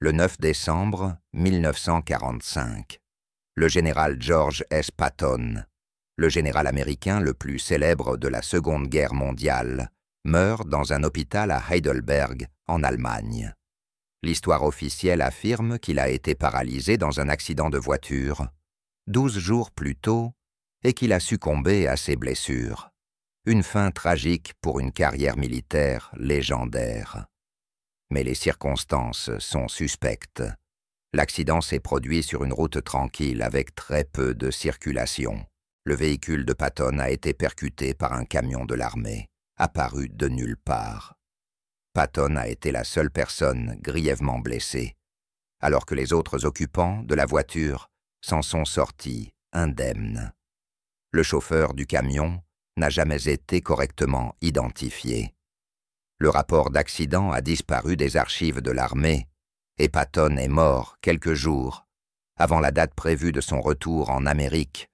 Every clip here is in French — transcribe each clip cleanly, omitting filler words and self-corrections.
Le 9 décembre 1945, le général George S. Patton, le général américain le plus célèbre de la Seconde Guerre mondiale, meurt dans un hôpital à Heidelberg, en Allemagne. L'histoire officielle affirme qu'il a été paralysé dans un accident de voiture 12 jours plus tôt et qu'il a succombé à ses blessures. Une fin tragique pour une carrière militaire légendaire. Mais les circonstances sont suspectes. L'accident s'est produit sur une route tranquille avec très peu de circulation. Le véhicule de Patton a été percuté par un camion de l'armée, apparu de nulle part. Patton a été la seule personne grièvement blessée, alors que les autres occupants de la voiture s'en sont sortis indemnes. Le chauffeur du camion n'a jamais été correctement identifié. Le rapport d'accident a disparu des archives de l'armée et Patton est mort quelques jours avant la date prévue de son retour en Amérique,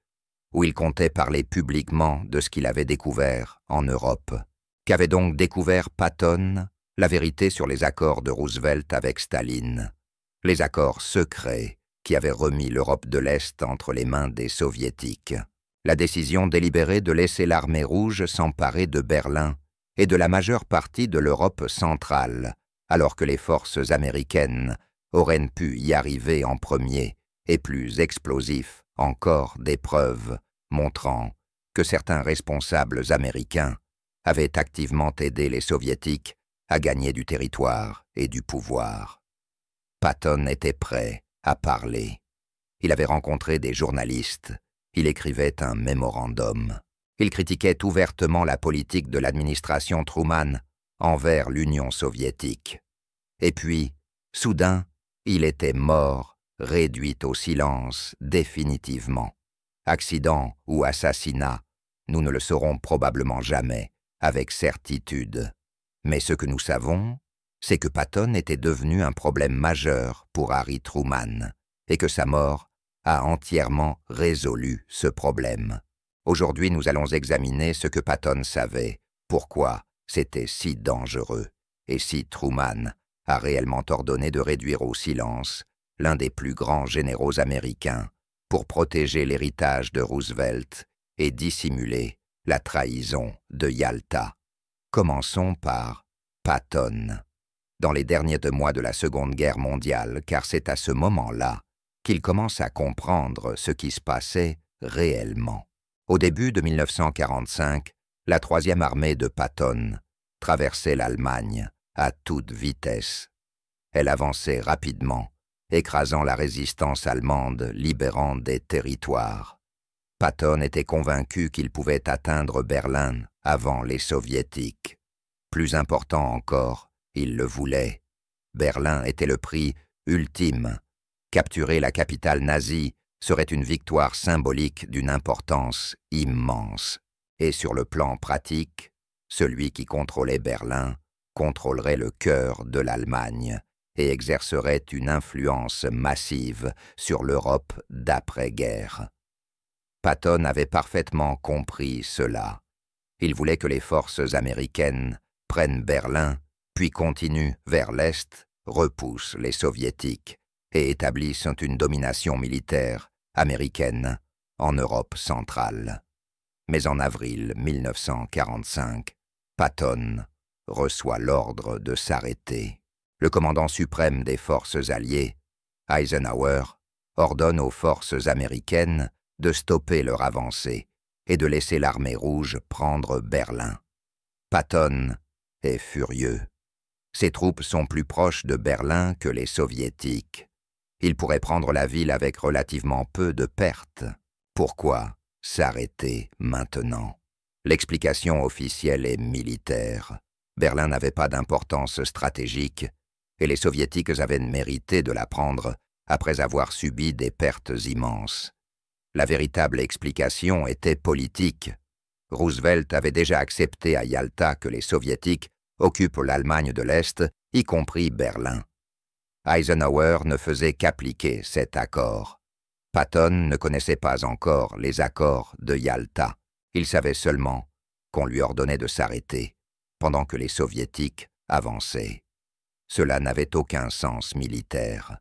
où il comptait parler publiquement de ce qu'il avait découvert en Europe. Qu'avait donc découvert Patton? La vérité sur les accords de Roosevelt avec Staline, les accords secrets qui avaient remis l'Europe de l'Est entre les mains des Soviétiques. La décision délibérée de laisser l'armée rouge s'emparer de Berlin et de la majeure partie de l'Europe centrale, alors que les forces américaines auraient pu y arriver en premier, et plus explosif encore des preuves montrant que certains responsables américains avaient activement aidé les Soviétiques à gagner du territoire et du pouvoir. Patton était prêt à parler. Il avait rencontré des journalistes. Il écrivait un mémorandum. Il critiquait ouvertement la politique de l'administration Truman envers l'Union soviétique. Et puis, soudain, il était mort, réduit au silence définitivement. Accident ou assassinat, nous ne le saurons probablement jamais avec certitude. Mais ce que nous savons, c'est que Patton était devenu un problème majeur pour Harry Truman et que sa mort a entièrement résolu ce problème. Aujourd'hui, nous allons examiner ce que Patton savait, pourquoi c'était si dangereux, et si Truman a réellement ordonné de réduire au silence l'un des plus grands généraux américains pour protéger l'héritage de Roosevelt et dissimuler la trahison de Yalta. Commençons par Patton. Dans les derniers 2 mois de la Seconde Guerre mondiale, car c'est à ce moment-là qu'il commence à comprendre ce qui se passait réellement. Au début de 1945, la 3e armée de Patton traversait l'Allemagne à toute vitesse. Elle avançait rapidement, écrasant la résistance allemande, libérant des territoires. Patton était convaincu qu'il pouvait atteindre Berlin avant les Soviétiques. Plus important encore, il le voulait. Berlin était le prix ultime. Capturer la capitale nazie serait une victoire symbolique d'une importance immense. Et sur le plan pratique, celui qui contrôlait Berlin contrôlerait le cœur de l'Allemagne et exercerait une influence massive sur l'Europe d'après-guerre. Patton avait parfaitement compris cela. Il voulait que les forces américaines prennent Berlin, puis continuent vers l'Est, repoussent les Soviétiques et établissent une domination militaire américaine en Europe centrale. Mais en avril 1945, Patton reçoit l'ordre de s'arrêter. Le commandant suprême des forces alliées, Eisenhower, ordonne aux forces américaines de stopper leur avancée et de laisser l'armée rouge prendre Berlin. Patton est furieux. Ses troupes sont plus proches de Berlin que les Soviétiques. Il pourrait prendre la ville avec relativement peu de pertes. Pourquoi s'arrêter maintenant? L'explication officielle est militaire. Berlin n'avait pas d'importance stratégique et les Soviétiques avaient mérité de la prendre après avoir subi des pertes immenses. La véritable explication était politique. Roosevelt avait déjà accepté à Yalta que les Soviétiques occupent l'Allemagne de l'Est, y compris Berlin. Eisenhower ne faisait qu'appliquer cet accord. Patton ne connaissait pas encore les accords de Yalta. Il savait seulement qu'on lui ordonnait de s'arrêter, pendant que les Soviétiques avançaient. Cela n'avait aucun sens militaire.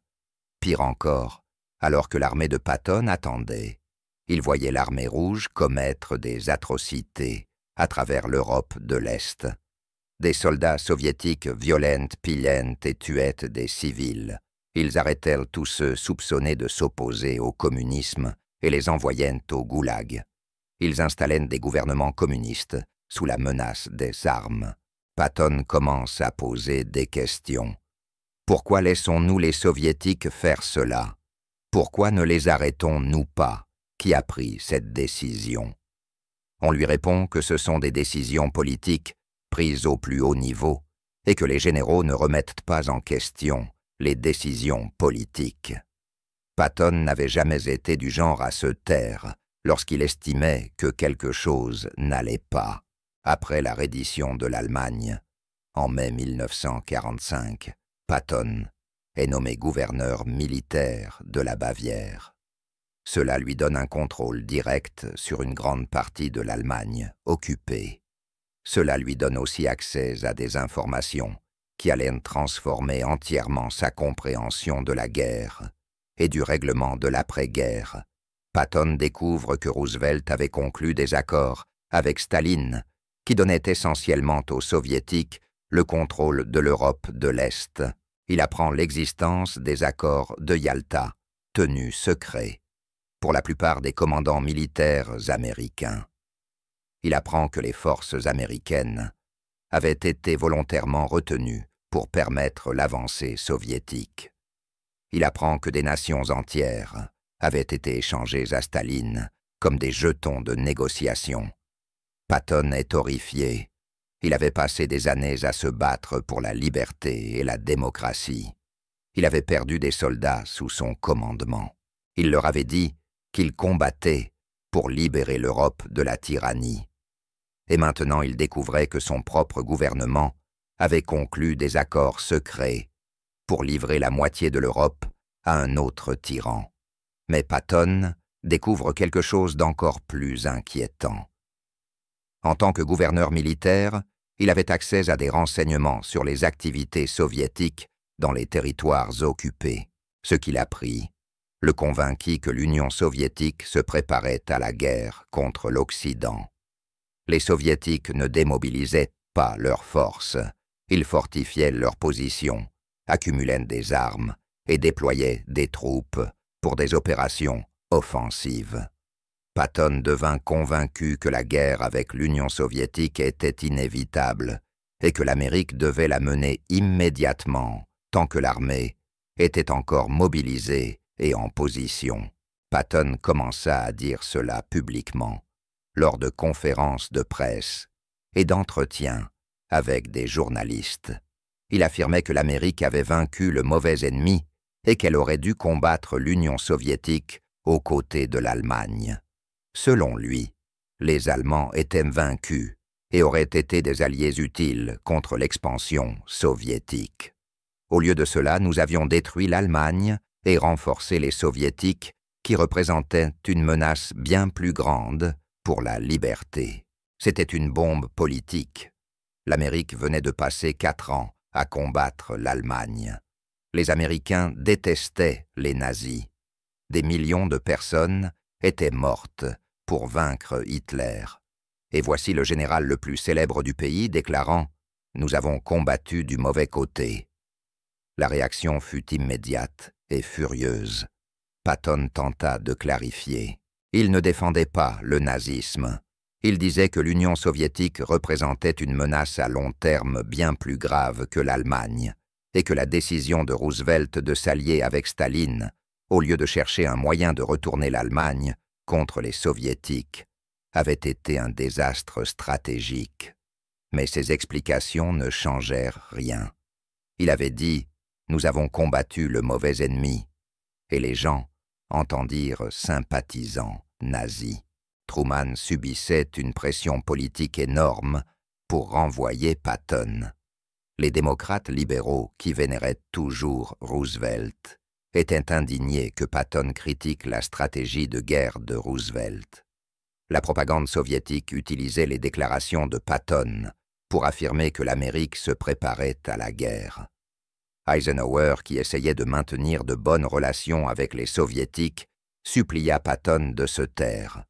Pire encore, alors que l'armée de Patton attendait, il voyait l'armée rouge commettre des atrocités à travers l'Europe de l'Est. Des soldats soviétiques violentent, pillaient et tuaient des civils. Ils arrêtèrent tous ceux soupçonnés de s'opposer au communisme et les envoyèrent au goulag. Ils installèrent des gouvernements communistes sous la menace des armes. Patton commence à poser des questions. Pourquoi laissons-nous les soviétiques faire cela? Pourquoi ne les arrêtons-nous pas? Qui a pris cette décision? On lui répond que ce sont des décisions politiques prises au plus haut niveau et que les généraux ne remettent pas en question les décisions politiques. Patton n'avait jamais été du genre à se taire lorsqu'il estimait que quelque chose n'allait pas. Après la reddition de l'Allemagne, en mai 1945, Patton est nommé gouverneur militaire de la Bavière. Cela lui donne un contrôle direct sur une grande partie de l'Allemagne occupée. Cela lui donne aussi accès à des informations qui allaient transformer entièrement sa compréhension de la guerre et du règlement de l'après-guerre. Patton découvre que Roosevelt avait conclu des accords avec Staline qui donnaient essentiellement aux Soviétiques le contrôle de l'Europe de l'Est. Il apprend l'existence des accords de Yalta, tenus secrets, pour la plupart des commandants militaires américains. Il apprend que les forces américaines avaient été volontairement retenues pour permettre l'avancée soviétique. Il apprend que des nations entières avaient été échangées à Staline comme des jetons de négociation. Patton est horrifié. Il avait passé des années à se battre pour la liberté et la démocratie. Il avait perdu des soldats sous son commandement. Il leur avait dit qu'il combattait pour libérer l'Europe de la tyrannie. Et maintenant il découvrait que son propre gouvernement avait conclu des accords secrets pour livrer la moitié de l'Europe à un autre tyran. Mais Patton découvre quelque chose d'encore plus inquiétant. En tant que gouverneur militaire, il avait accès à des renseignements sur les activités soviétiques dans les territoires occupés. Ce qu'il apprit le convainquit que l'Union soviétique se préparait à la guerre contre l'Occident. Les Soviétiques ne démobilisaient pas leurs forces, ils fortifiaient leurs positions, accumulaient des armes et déployaient des troupes pour des opérations offensives. Patton devint convaincu que la guerre avec l'Union soviétique était inévitable et que l'Amérique devait la mener immédiatement tant que l'armée était encore mobilisée et en position. Patton commença à dire cela publiquement lors de conférences de presse et d'entretiens avec des journalistes. Il affirmait que l'Amérique avait vaincu le mauvais ennemi et qu'elle aurait dû combattre l'Union soviétique aux côtés de l'Allemagne. Selon lui, les Allemands étaient vaincus et auraient été des alliés utiles contre l'expansion soviétique. Au lieu de cela, nous avions détruit l'Allemagne et renforcé les Soviétiques qui représentaient une menace bien plus grande pour la liberté. C'était une bombe politique. L'Amérique venait de passer 4 ans à combattre l'Allemagne. Les Américains détestaient les nazis. Des millions de personnes étaient mortes pour vaincre Hitler. Et voici le général le plus célèbre du pays déclarant « Nous avons combattu du mauvais côté ». La réaction fut immédiate et furieuse. Patton tenta de clarifier. Il ne défendait pas le nazisme. Il disait que l'Union soviétique représentait une menace à long terme bien plus grave que l'Allemagne et que la décision de Roosevelt de s'allier avec Staline, au lieu de chercher un moyen de retourner l'Allemagne contre les Soviétiques, avait été un désastre stratégique. Mais ses explications ne changèrent rien. Il avait dit « Nous avons combattu le mauvais ennemi » et les gens entendirent « sympathisants nazis ». Truman subissait une pression politique énorme pour renvoyer Patton. Les démocrates libéraux, qui vénéraient toujours Roosevelt, étaient indignés que Patton critique la stratégie de guerre de Roosevelt. La propagande soviétique utilisait les déclarations de Patton pour affirmer que l'Amérique se préparait à la guerre. Eisenhower, qui essayait de maintenir de bonnes relations avec les Soviétiques, supplia Patton de se taire.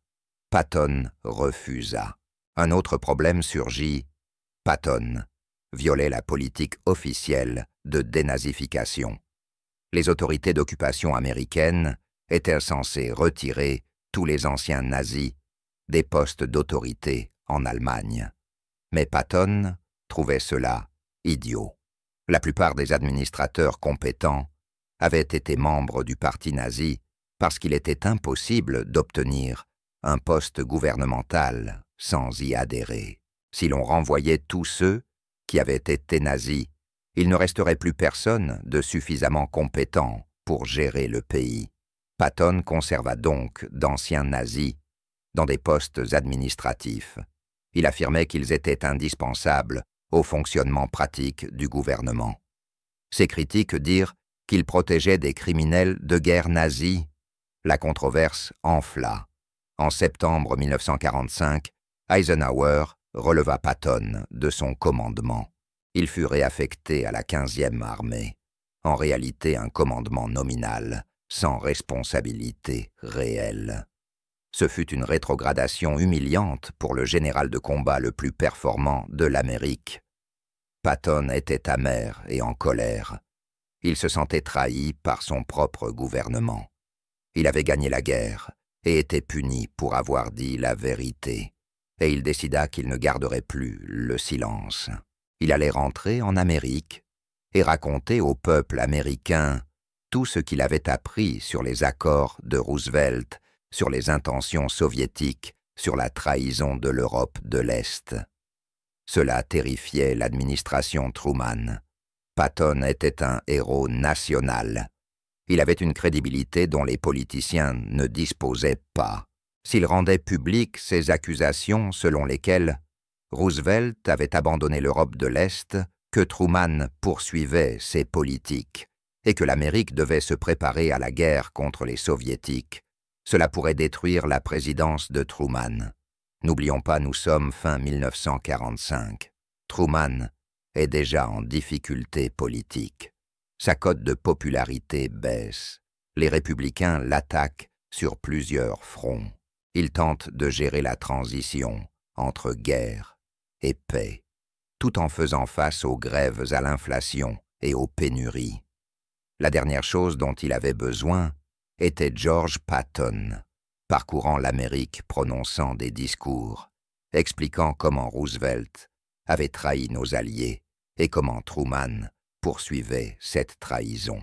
Patton refusa. Un autre problème surgit. Patton violait la politique officielle de dénazification. Les autorités d'occupation américaines étaient censées retirer tous les anciens nazis des postes d'autorité en Allemagne. Mais Patton trouvait cela idiot. La plupart des administrateurs compétents avaient été membres du parti nazi parce qu'il était impossible d'obtenir un poste gouvernemental sans y adhérer. Si l'on renvoyait tous ceux qui avaient été nazis, il ne resterait plus personne de suffisamment compétent pour gérer le pays. Patton conserva donc d'anciens nazis dans des postes administratifs. Il affirmait qu'ils étaient indispensables au fonctionnement pratique du gouvernement. Ses critiques dirent qu'il protégeait des criminels de guerre nazis. La controverse enfla. En septembre 1945, Eisenhower releva Patton de son commandement. Il fut réaffecté à la 15e armée, en réalité un commandement nominal, sans responsabilité réelle. Ce fut une rétrogradation humiliante pour le général de combat le plus performant de l'Amérique. Patton était amer et en colère. Il se sentait trahi par son propre gouvernement. Il avait gagné la guerre et était puni pour avoir dit la vérité, et il décida qu'il ne garderait plus le silence. Il allait rentrer en Amérique et raconter au peuple américain tout ce qu'il avait appris sur les accords de Roosevelt, sur les intentions soviétiques, sur la trahison de l'Europe de l'Est. Cela terrifiait l'administration Truman. Patton était un héros national. Il avait une crédibilité dont les politiciens ne disposaient pas. S'il rendait publiques ces accusations selon lesquelles Roosevelt avait abandonné l'Europe de l'Est, que Truman poursuivait ses politiques et que l'Amérique devait se préparer à la guerre contre les Soviétiques, cela pourrait détruire la présidence de Truman. N'oublions pas, nous sommes fin 1945. Truman est déjà en difficulté politique. Sa cote de popularité baisse. Les républicains l'attaquent sur plusieurs fronts. Ils tentent de gérer la transition entre guerre et paix, tout en faisant face aux grèves, à l'inflation et aux pénuries. La dernière chose dont il avait besoin était George Patton, parcourant l'Amérique prononçant des discours, expliquant comment Roosevelt avait trahi nos alliés et comment Truman poursuivait cette trahison.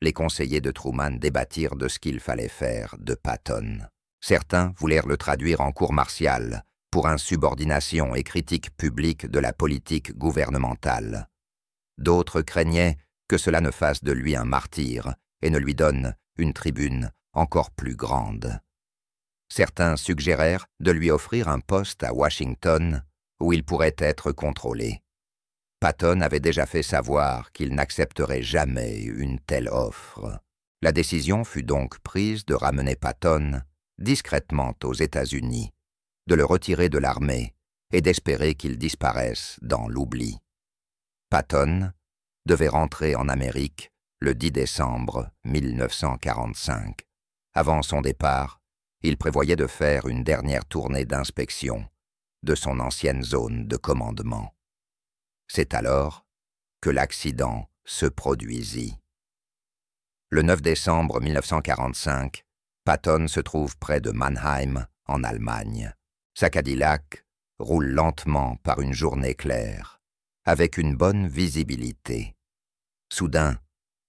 Les conseillers de Truman débattirent de ce qu'il fallait faire de Patton. Certains voulèrent le traduire en cour martiale pour insubordination et critique publique de la politique gouvernementale. D'autres craignaient que cela ne fasse de lui un martyr et ne lui donne une tribune encore plus grande. Certains suggérèrent de lui offrir un poste à Washington où il pourrait être contrôlé. Patton avait déjà fait savoir qu'il n'accepterait jamais une telle offre. La décision fut donc prise de ramener Patton discrètement aux États-Unis, de le retirer de l'armée et d'espérer qu'il disparaisse dans l'oubli. Patton devait rentrer en Amérique le 10 décembre 1945. Avant son départ, il prévoyait de faire une dernière tournée d'inspection de son ancienne zone de commandement. C'est alors que l'accident se produisit. Le 9 décembre 1945, Patton se trouve près de Mannheim, en Allemagne. Sa Cadillac roule lentement par une journée claire, avec une bonne visibilité. Soudain,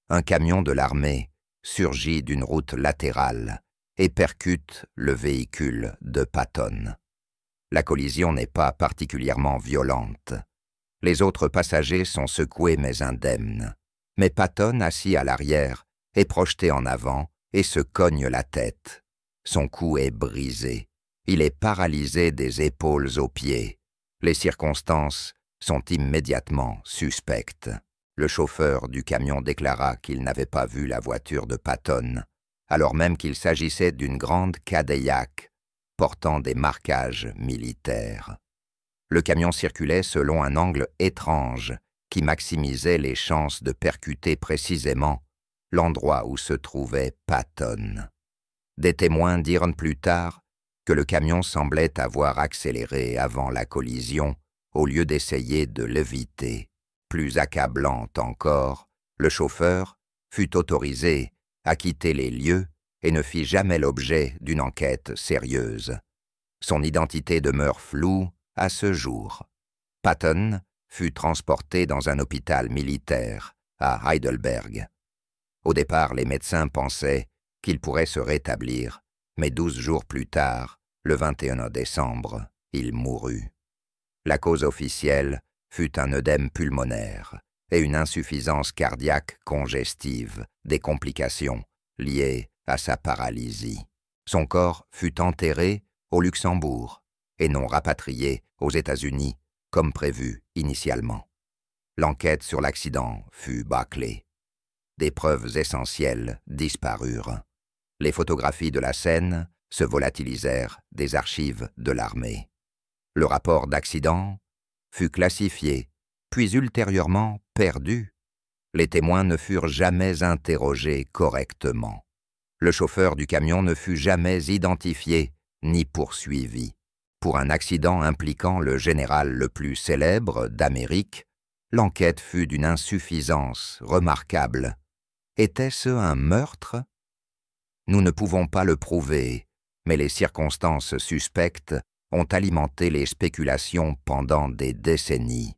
un camion de l'armée surgit d'une route latérale et percute le véhicule de Patton. La collision n'est pas particulièrement violente. Les autres passagers sont secoués mais indemnes. Mais Patton, assis à l'arrière, est projeté en avant et se cogne la tête. Son cou est brisé. Il est paralysé des épaules aux pieds. Les circonstances sont immédiatement suspectes. Le chauffeur du camion déclara qu'il n'avait pas vu la voiture de Patton, alors même qu'il s'agissait d'une grande Cadillac portant des marquages militaires. Le camion circulait selon un angle étrange qui maximisait les chances de percuter précisément l'endroit où se trouvait Patton. Des témoins dirent plus tard que le camion semblait avoir accéléré avant la collision au lieu d'essayer de l'éviter. Plus accablant encore, le chauffeur fut autorisé à quitter les lieux et ne fit jamais l'objet d'une enquête sérieuse. Son identité demeure floue à ce jour. Patton fut transporté dans un hôpital militaire à Heidelberg. Au départ, les médecins pensaient qu'il pourrait se rétablir, mais 12 jours plus tard, le 21 décembre, il mourut. La cause officielle fut un œdème pulmonaire et une insuffisance cardiaque congestive, des complications liées à sa paralysie. Son corps fut enterré au Luxembourg et non rapatrié aux États-Unis comme prévu initialement. L'enquête sur l'accident fut bâclée. Des preuves essentielles disparurent. Les photographies de la scène se volatilisèrent des archives de l'armée. Le rapport d'accident fut classifié, puis ultérieurement perdu. Les témoins ne furent jamais interrogés correctement. Le chauffeur du camion ne fut jamais identifié ni poursuivi. Pour un accident impliquant le général le plus célèbre d'Amérique, l'enquête fut d'une insuffisance remarquable. Était-ce un meurtre? Nous ne pouvons pas le prouver, mais les circonstances suspectes ont alimenté les spéculations pendant des décennies.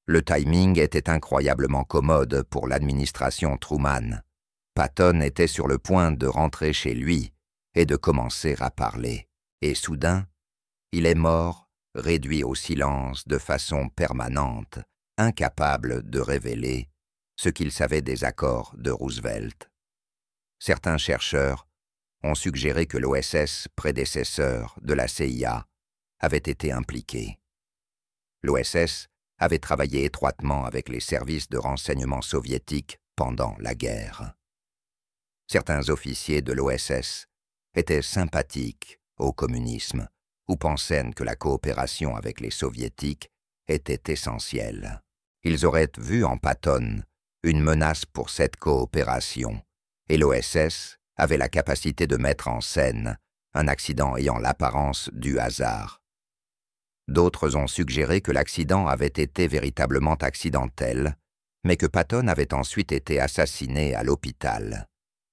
Le timing était incroyablement commode pour l'administration Truman. Patton était sur le point de rentrer chez lui et de commencer à parler. Et soudain, il est mort, réduit au silence de façon permanente, incapable de révéler ce qu'il savait des accords de Roosevelt. Certains chercheurs ont suggéré que l'OSS, prédécesseur de la CIA, avait été impliqué. L'OSS avait travaillé étroitement avec les services de renseignement soviétiques pendant la guerre. Certains officiers de l'OSS étaient sympathiques au communisme ou pensaient que la coopération avec les soviétiques était essentielle. Ils auraient vu en Patton une menace pour cette coopération, et l'OSS avait la capacité de mettre en scène un accident ayant l'apparence du hasard. D'autres ont suggéré que l'accident avait été véritablement accidentel, mais que Patton avait ensuite été assassiné à l'hôpital.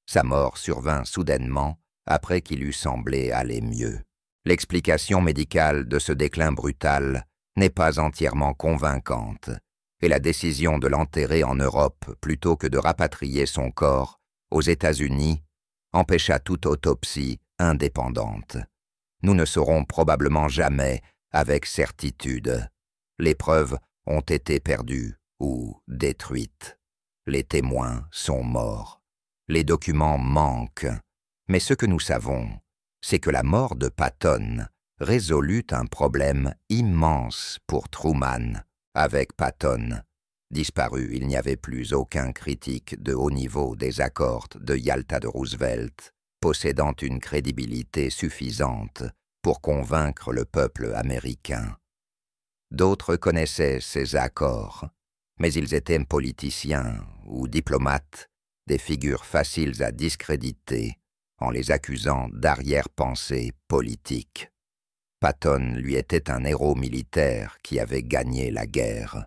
Sa mort survint soudainement après qu'il eût semblé aller mieux. L'explication médicale de ce déclin brutal n'est pas entièrement convaincante, et la décision de l'enterrer en Europe plutôt que de rapatrier son corps aux États-Unis empêcha toute autopsie indépendante. Nous ne saurons probablement jamais avec certitude. Les preuves ont été perdues ou détruites. Les témoins sont morts. Les documents manquent. Mais ce que nous savons, c'est que la mort de Patton résolut un problème immense pour Truman. Avec Patton disparu, il n'y avait plus aucun critique de haut niveau des accords de Yalta de Roosevelt, possédant une crédibilité suffisante pour convaincre le peuple américain. D'autres connaissaient ces accords, mais ils étaient politiciens ou diplomates, des figures faciles à discréditer en les accusant d'arrière-pensée politique. Patton lui était un héros militaire qui avait gagné la guerre.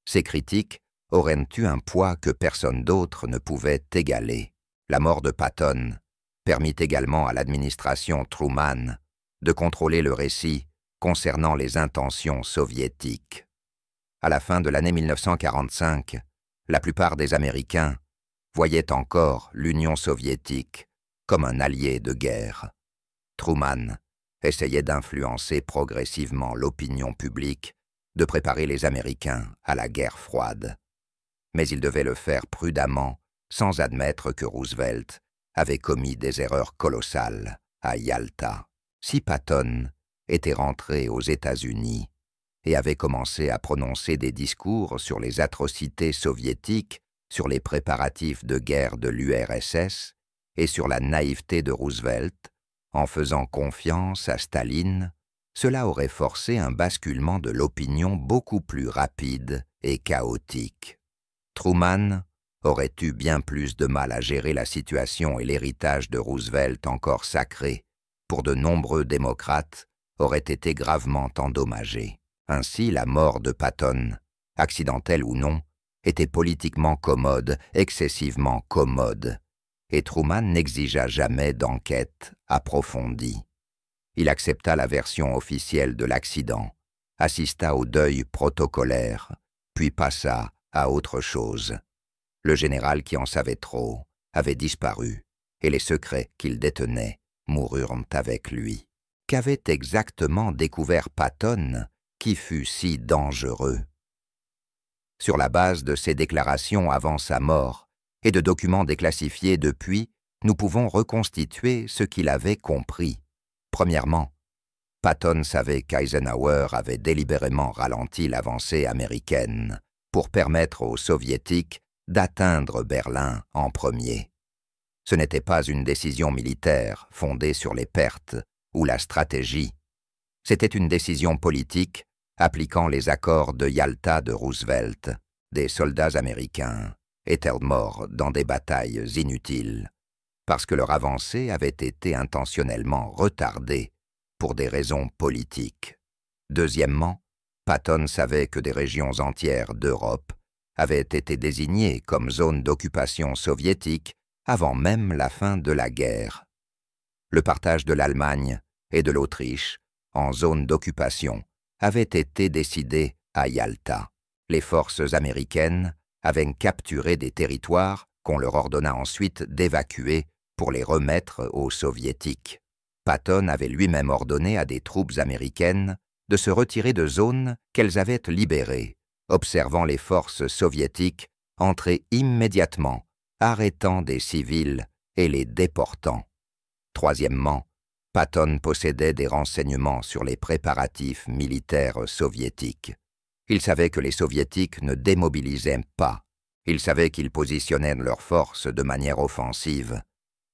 Ses critiques auraient eu un poids que personne d'autre ne pouvait égaler. La mort de Patton permit également à l'administration Truman de contrôler le récit concernant les intentions soviétiques. À la fin de l'année 1945, la plupart des Américains voyaient encore l'Union soviétique comme un allié de guerre. Truman essayait d'influencer progressivement l'opinion publique, de préparer les Américains à la guerre froide. Mais il devait le faire prudemment, sans admettre que Roosevelt avait commis des erreurs colossales à Yalta. Si Patton était rentré aux États-Unis et avait commencé à prononcer des discours sur les atrocités soviétiques, sur les préparatifs de guerre de l'URSS et sur la naïveté de Roosevelt, en faisant confiance à Staline, cela aurait forcé un basculement de l'opinion beaucoup plus rapide et chaotique. Truman aurait eu bien plus de mal à gérer la situation et l'héritage de Roosevelt encore sacré, pour de nombreux démocrates, aurait été gravement endommagé. Ainsi, la mort de Patton, accidentelle ou non, était politiquement commode, excessivement commode, et Truman n'exigea jamais d'enquête approfondie. Il accepta la version officielle de l'accident, assista au deuil protocolaire, puis passa à autre chose. Le général qui en savait trop avait disparu, et les secrets qu'il détenait moururent avec lui. Qu'avait exactement découvert Patton qui fut si dangereux? Sur la base de ses déclarations avant sa mort et de documents déclassifiés depuis, nous pouvons reconstituer ce qu'il avait compris. Premièrement, Patton savait qu'Eisenhower avait délibérément ralenti l'avancée américaine pour permettre aux Soviétiques d'atteindre Berlin en premier. Ce n'était pas une décision militaire fondée sur les pertes ou la stratégie. C'était une décision politique appliquant les accords de Yalta de Roosevelt. Des soldats américains étaient morts dans des batailles inutiles parce que leur avancée avait été intentionnellement retardée pour des raisons politiques. Deuxièmement, Patton savait que des régions entières d'Europe avaient été désignées comme zones d'occupation soviétique avant même la fin de la guerre. Le partage de l'Allemagne et de l'Autriche en zone d'occupation avait été décidé à Yalta. Les forces américaines avaient capturé des territoires qu'on leur ordonna ensuite d'évacuer pour les remettre aux Soviétiques. Patton avait lui-même ordonné à des troupes américaines de se retirer de zones qu'elles avaient libérées, observant les forces soviétiques entrer immédiatement, arrêtant des civils et les déportant. Troisièmement, Patton possédait des renseignements sur les préparatifs militaires soviétiques. Il savait que les Soviétiques ne démobilisaient pas. Il savait qu'ils positionnaient leurs forces de manière offensive.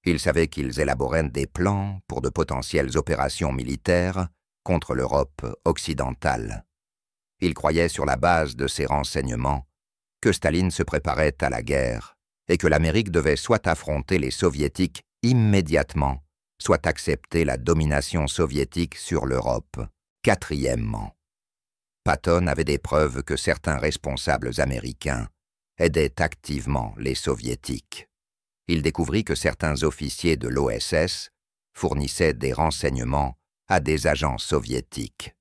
Il savait qu'ils élaboraient des plans pour de potentielles opérations militaires contre l'Europe occidentale. Il croyait sur la base de ces renseignements que Staline se préparait à la guerre et que l'Amérique devait soit affronter les Soviétiques immédiatement, soit accepter la domination soviétique sur l'Europe. Quatrièmement, Patton avait des preuves que certains responsables américains aidaient activement les Soviétiques. Il découvrit que certains officiers de l'OSS fournissaient des renseignements à des agents soviétiques.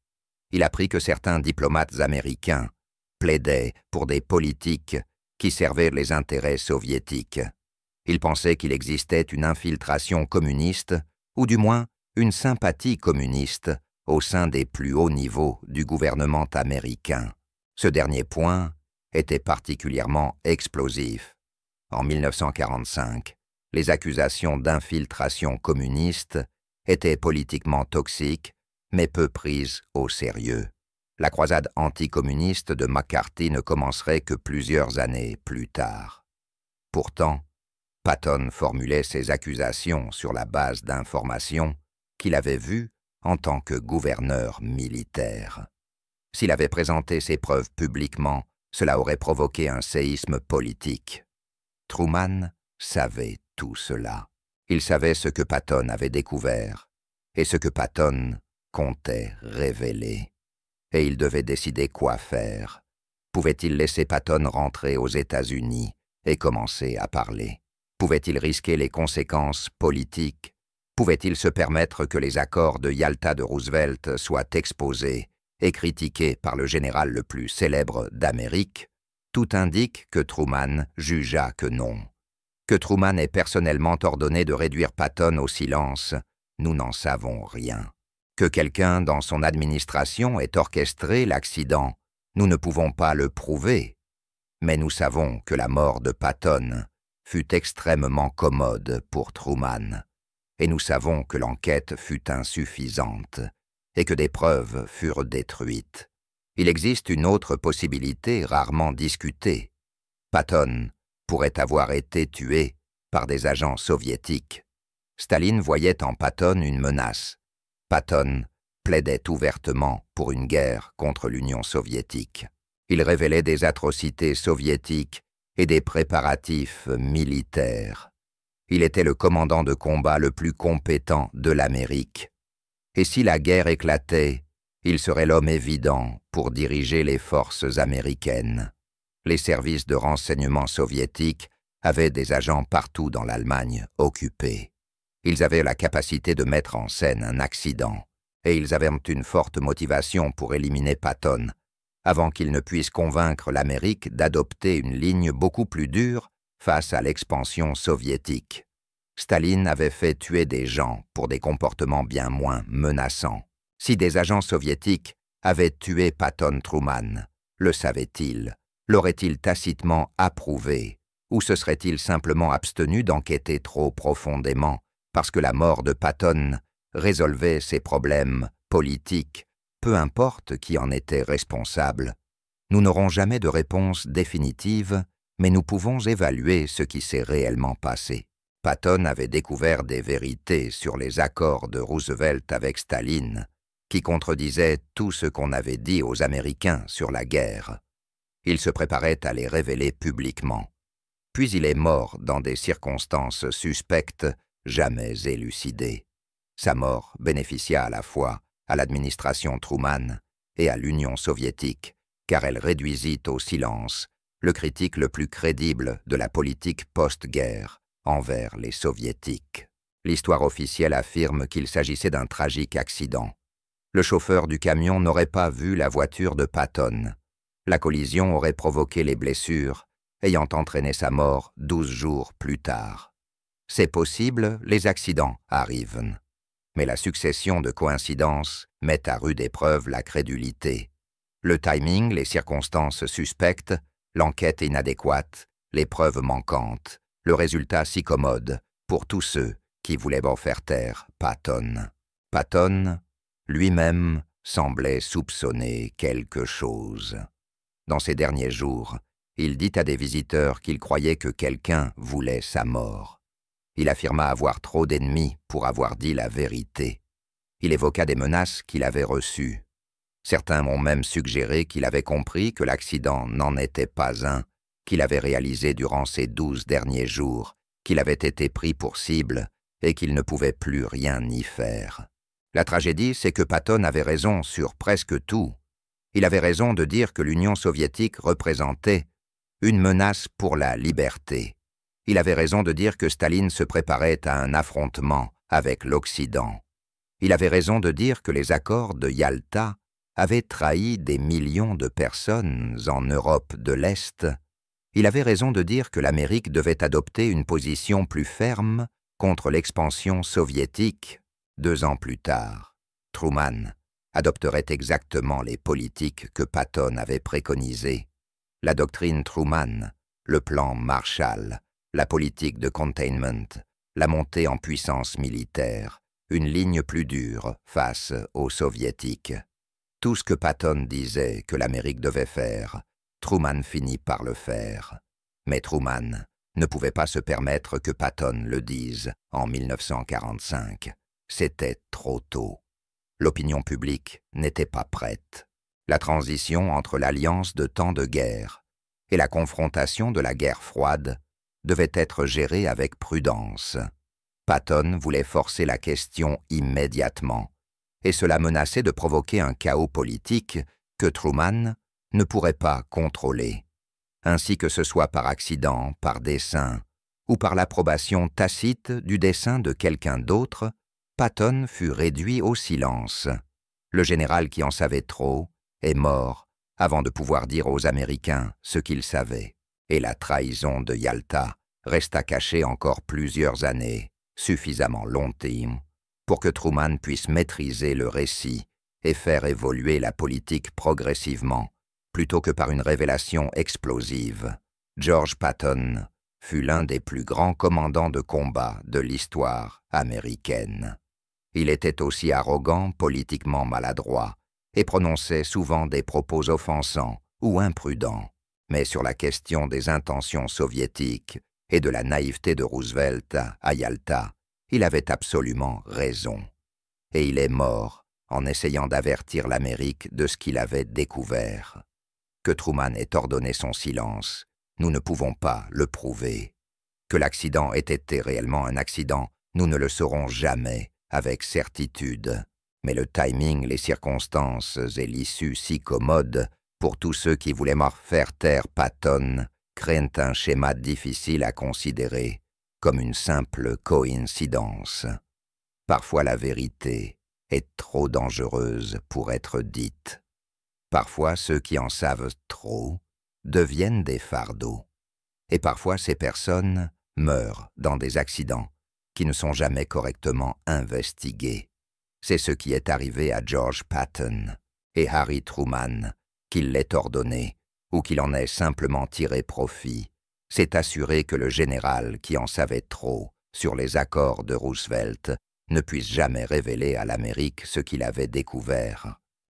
Il apprit que certains diplomates américains plaidaient pour des politiques qui servaient les intérêts soviétiques. Il pensait qu'il existait une infiltration communiste, ou du moins une sympathie communiste, au sein des plus hauts niveaux du gouvernement américain. Ce dernier point était particulièrement explosif. En 1945, les accusations d'infiltration communiste étaient politiquement toxiques, mais peu prises au sérieux. La croisade anticommuniste de McCarthy ne commencerait que plusieurs années plus tard. Pourtant, Patton formulait ses accusations sur la base d'informations qu'il avait vues en tant que gouverneur militaire. S'il avait présenté ses preuves publiquement, cela aurait provoqué un séisme politique. Truman savait tout cela. Il savait ce que Patton avait découvert et ce que Patton comptait révéler. Et il devait décider quoi faire. Pouvait-il laisser Patton rentrer aux États-Unis et commencer à parler? Pouvait-il risquer les conséquences politiques? Pouvait-il se permettre que les accords de Yalta de Roosevelt soient exposés et critiqués par le général le plus célèbre d'Amérique? Tout indique que Truman jugea que non. Que Truman ait personnellement ordonné de réduire Patton au silence, nous n'en savons rien. Que quelqu'un dans son administration ait orchestré l'accident, nous ne pouvons pas le prouver. Mais nous savons que la mort de Patton fut extrêmement commode pour Truman, et nous savons que l'enquête fut insuffisante et que des preuves furent détruites. Il existe une autre possibilité rarement discutée. Patton pourrait avoir été tué par des agents soviétiques. Staline voyait en Patton une menace. Patton plaidait ouvertement pour une guerre contre l'Union soviétique. Il révélait des atrocités soviétiques et des préparatifs militaires. Il était le commandant de combat le plus compétent de l'Amérique. Et si la guerre éclatait, il serait l'homme évident pour diriger les forces américaines. Les services de renseignement soviétiques avaient des agents partout dans l'Allemagne occupés. Ils avaient la capacité de mettre en scène un accident, et ils avaient une forte motivation pour éliminer Patton, avant qu'il ne puisse convaincre l'Amérique d'adopter une ligne beaucoup plus dure face à l'expansion soviétique. Staline avait fait tuer des gens pour des comportements bien moins menaçants. Si des agents soviétiques avaient tué Patton Truman, le savait-il? L'aurait-il tacitement approuvé? Ou se serait-il simplement abstenu d'enquêter trop profondément parce que la mort de Patton résolvait ses problèmes politiques, peu importe qui en était responsable? Nous n'aurons jamais de réponse définitive, mais nous pouvons évaluer ce qui s'est réellement passé. Patton avait découvert des vérités sur les accords de Roosevelt avec Staline, qui contredisaient tout ce qu'on avait dit aux Américains sur la guerre. Il se préparait à les révéler publiquement. Puis il est mort dans des circonstances suspectes, jamais élucidées. Sa mort bénéficia à la fois à l'administration Truman et à l'Union soviétique, car elle réduisit au silence le critique le plus crédible de la politique post-guerre envers les Soviétiques. L'histoire officielle affirme qu'il s'agissait d'un tragique accident. Le chauffeur du camion n'aurait pas vu la voiture de Patton. La collision aurait provoqué les blessures, ayant entraîné sa mort 12 jours plus tard. C'est possible, les accidents arrivent. Mais la succession de coïncidences met à rude épreuve la crédulité. Le timing, les circonstances suspectes, l'enquête inadéquate, les preuves manquantes, le résultat si commode pour tous ceux qui voulaient en faire taire Patton. Patton, lui-même, semblait soupçonner quelque chose. Dans ces derniers jours, il dit à des visiteurs qu'il croyait que quelqu'un voulait sa mort. Il affirma avoir trop d'ennemis pour avoir dit la vérité. Il évoqua des menaces qu'il avait reçues. Certains m'ont même suggéré qu'il avait compris que l'accident n'en était pas un, qu'il avait réalisé durant ces 12 derniers jours, qu'il avait été pris pour cible et qu'il ne pouvait plus rien y faire. La tragédie, c'est que Patton avait raison sur presque tout. Il avait raison de dire que l'Union soviétique représentait une menace pour la liberté. Il avait raison de dire que Staline se préparait à un affrontement avec l'Occident. Il avait raison de dire que les accords de Yalta avaient trahi des millions de personnes en Europe de l'Est. Il avait raison de dire que l'Amérique devait adopter une position plus ferme contre l'expansion soviétique. 2 ans plus tard, Truman adopterait exactement les politiques que Patton avait préconisées. La doctrine Truman, le plan Marshall, la politique de containment, la montée en puissance militaire, une ligne plus dure face aux Soviétiques. Tout ce que Patton disait que l'Amérique devait faire, Truman finit par le faire. Mais Truman ne pouvait pas se permettre que Patton le dise en 1945. C'était trop tôt. L'opinion publique n'était pas prête. La transition entre l'alliance de temps de guerre et la confrontation de la guerre froide devait être gérée avec prudence. Patton voulait forcer la question immédiatement, et cela menaçait de provoquer un chaos politique que Truman ne pourrait pas contrôler. Ainsi que ce soit par accident, par dessein, ou par l'approbation tacite du dessein de quelqu'un d'autre, Patton fut réduit au silence. Le général qui en savait trop est mort avant de pouvoir dire aux Américains ce qu'ils savaient. Et la trahison de Yalta resta cachée encore plusieurs années, suffisamment longtemps, pour que Truman puisse maîtriser le récit et faire évoluer la politique progressivement, plutôt que par une révélation explosive. George Patton fut l'un des plus grands commandants de combat de l'histoire américaine. Il était aussi arrogant, politiquement maladroit, et prononçait souvent des propos offensants ou imprudents. Mais sur la question des intentions soviétiques et de la naïveté de Roosevelt à Yalta, il avait absolument raison. Et il est mort en essayant d'avertir l'Amérique de ce qu'il avait découvert. Que Truman ait ordonné son silence, nous ne pouvons pas le prouver. Que l'accident ait été réellement un accident, nous ne le saurons jamais avec certitude. Mais le timing, les circonstances et l'issue si commodes pour tous ceux qui voulaient faire taire Patton créent un schéma difficile à considérer comme une simple coïncidence. Parfois la vérité est trop dangereuse pour être dite. Parfois ceux qui en savent trop deviennent des fardeaux. Et parfois ces personnes meurent dans des accidents qui ne sont jamais correctement investigués. C'est ce qui est arrivé à George Patton et Harry Truman, qu'il l'ait ordonné ou qu'il en ait simplement tiré profit. C'est assuré que le général qui en savait trop sur les accords de Roosevelt ne puisse jamais révéler à l'Amérique ce qu'il avait découvert.